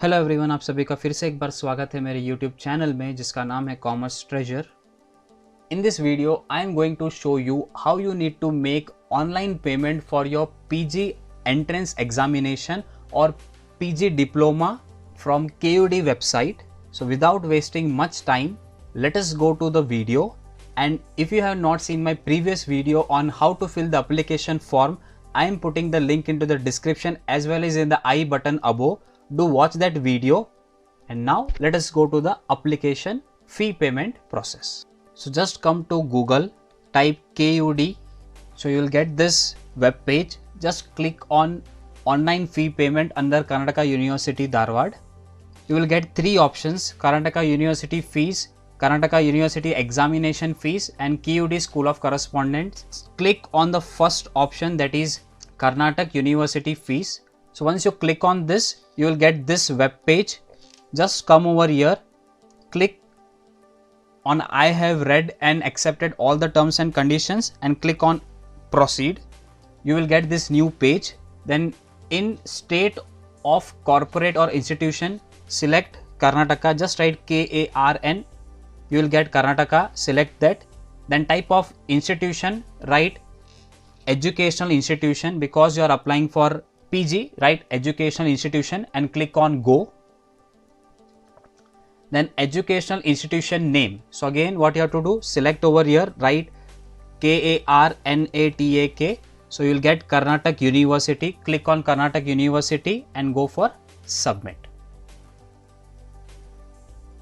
Hello everyone, आप सभी का फिर से एक बार स्वागत है मेरे यूट्यूब चैनल में जिसका नाम है commerce treasure. In this video I am going to show you how you need to make online payment for your PG entrance examination और PG diploma from KUD website. So without wasting much time, let us go to the video. And if you have not seen my previous video on how to fill the application form, I am putting the link into the description as well as in the I button above. Do watch that video. And now let us go to the application fee payment process. So just come to Google, type KUD. So you will get this web page. Just click on online fee payment under Karnataka University Dharwad. You will get three options: Karnataka University fees, Karnataka University examination fees, and KUD School of Correspondence. Click on the first option, that is Karnataka University fees. So once you click on this, you will get this web page. Just come over here, click on I have read and accepted all the terms and conditions and click on proceed. You will get this new page. Then in state of corporate or institution, select Karnataka. Just write KARN. You will get Karnataka. Select that. Then type of institution, write educational institution because you are applying for PG, write educational institution and click on go. Then educational institution name. So again what you have to do, select over here, write KARNATAK. So you will get Karnataka University. Click on Karnataka University and go for submit.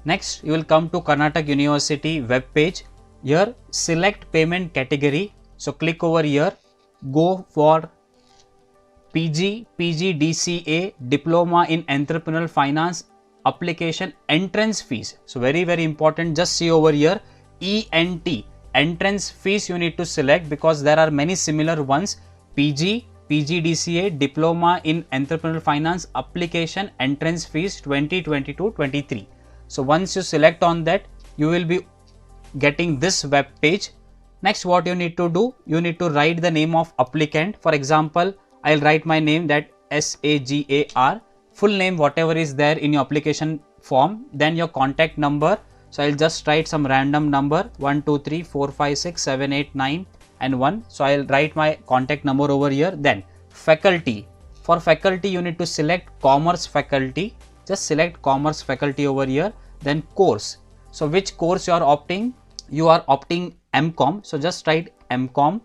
Next you will come to Karnataka University web page. Here select payment category. So click over here, go for PG DCA Diploma in Entrepreneurial Finance application entrance fees. So very important, just see over here ENT entrance fees you need to select because there are many similar ones: PG DCA Diploma in Entrepreneurial Finance application entrance fees 2022-23. So once you select on that, you will be getting this web page. Next what you need to do, you need to write the name of applicant. For example, I'll write my name, that SAGAR, full name whatever is there in your application form. Then your contact number. So I'll just write some random number 1 2 3 4 5 6 7 8 9 and 1. So I'll write my contact number over here. Then faculty. For faculty you need to select commerce faculty. Just select commerce faculty over here. Then course. So which course you are opting? You are opting Mcom. So just write Mcom.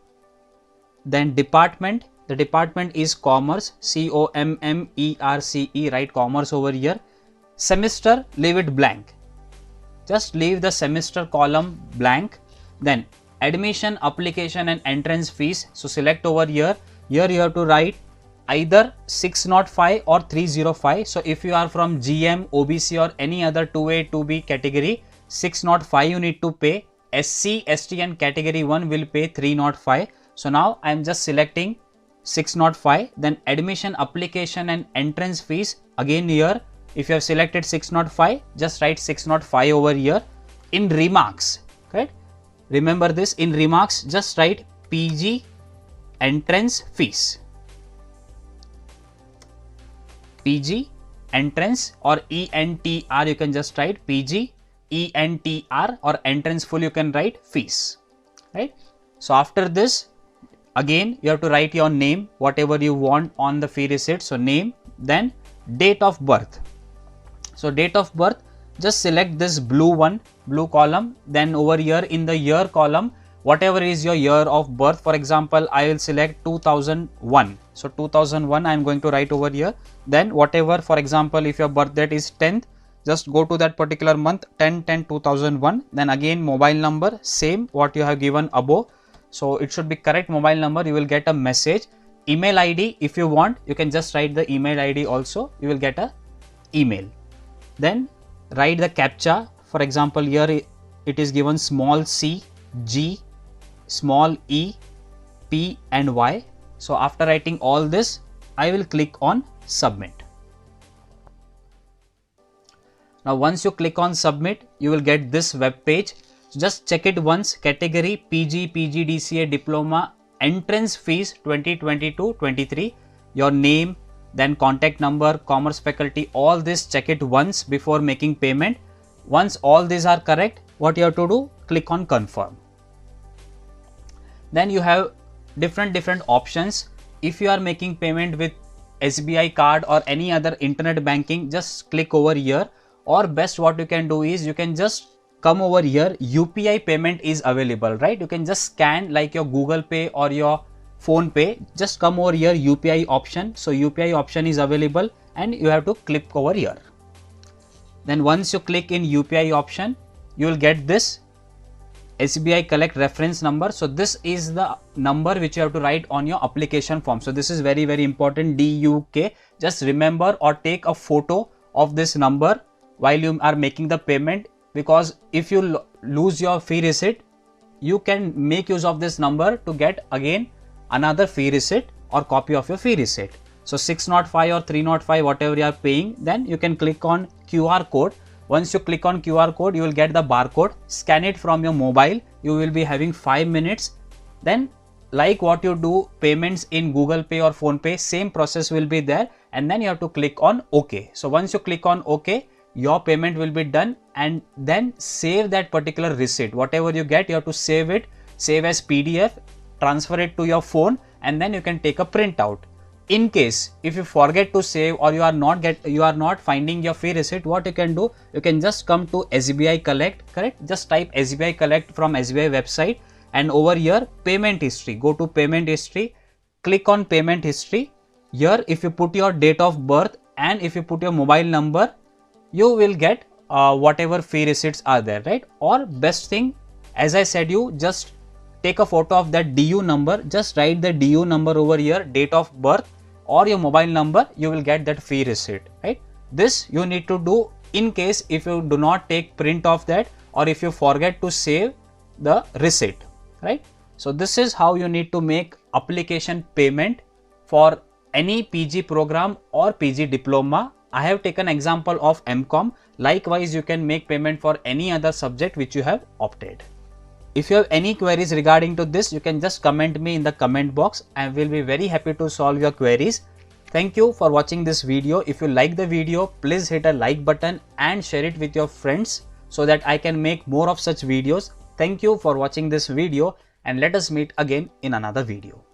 Then department. The department is commerce, COMMERCE, write commerce over here. Semester, leave it blank. Just leave the semester column blank. Then admission, application and entrance fees. So select over here. Here you have to write either 605 or 305. So if you are from GM, OBC or any other 2A, 2B category, 605 you need to pay. SC, ST and category 1 will pay 305. So now I am just selecting 605. Then admission, application and entrance fees. Again here, if you have selected 605, just write 605 over here. In remarks, right? Remember this, in remarks just write PG entrance fees. PG entrance or ENTR, you can just write PG ENTR, or entrance full you can write fees, right? So after this, again you have to write your name, whatever you want on the fee receipt. So name, then date of birth. So date of birth, just select this blue one, blue column. Then over here in the year column, whatever is your year of birth. For example, I will select 2001. So 2001 I am going to write over here. Then whatever, for example, if your birth date is 10th, just go to that particular month, 10/10/2001. Then again mobile number, same what you have given above. So it should be correct mobile number. You will get a message. Email ID, if you want, you can just write the email ID also. You will get a email. Then write the captcha. For example, here it is given small c, G, small e, P and Y. So after writing all this, I will click on submit. Now once you click on submit, you will get this web page. So just check it once. Category PG DCA Diploma entrance fees 2022-23. Your name, then contact number, commerce faculty, all this check it once before making payment. Once all these are correct, what you have to do, click on confirm. Then you have different options. If you are making payment with SBI card or any other internet banking, just click over here, or best what you can do is you can just come over here. UPI payment is available, right? You can just scan like your Google Pay or your Phone Pay. Just come over here, UPI option. So UPI option is available and you have to click over here. Then once you click in UPI option, you will get this SBI collect reference number. So this is the number which you have to write on your application form. So this is very important, DUK. Just remember or take a photo of this number while you are making the payment, because if you lose your fee receipt, you can make use of this number to get again another fee receipt or copy of your fee receipt. So 605 or 305, whatever you are paying, then you can click on QR code. Once you click on QR code, you will get the barcode, scan it from your mobile. You will be having 5 minutes. Then like what you do payments in Google Pay or Phone Pay, same process will be there, and then you have to click on OK. So once you click on OK, your payment will be done, and then save that particular receipt. Whatever you get, you have to save it, save as PDF, transfer it to your phone, and then you can take a printout. In case if you forget to save or you are not finding your fee receipt, what you can do, you can just come to SBI Collect, correct? Just type SBI Collect from SBI website, and over here payment history, go to payment history, click on payment history. Here if you put your date of birth and if you put your mobile number, you will get whatever fee receipts are there, right? Or best thing, as I said, you just take a photo of that DU number, just write the DU number over here, date of birth or your mobile number, you will get that fee receipt, right? This you need to do in case if you do not take print of that or if you forget to save the receipt, right? So this is how you need to make application payment for any PG program or PG diploma. I have taken example of Mcom. Likewise, you can make payment for any other subject which you have opted. If you have any queries regarding to this, you can just comment me in the comment box. I will be very happy to solve your queries. Thank you for watching this video. If you like the video, please hit a like button and share it with your friends so that I can make more of such videos. Thank you for watching this video, and let us meet again in another video.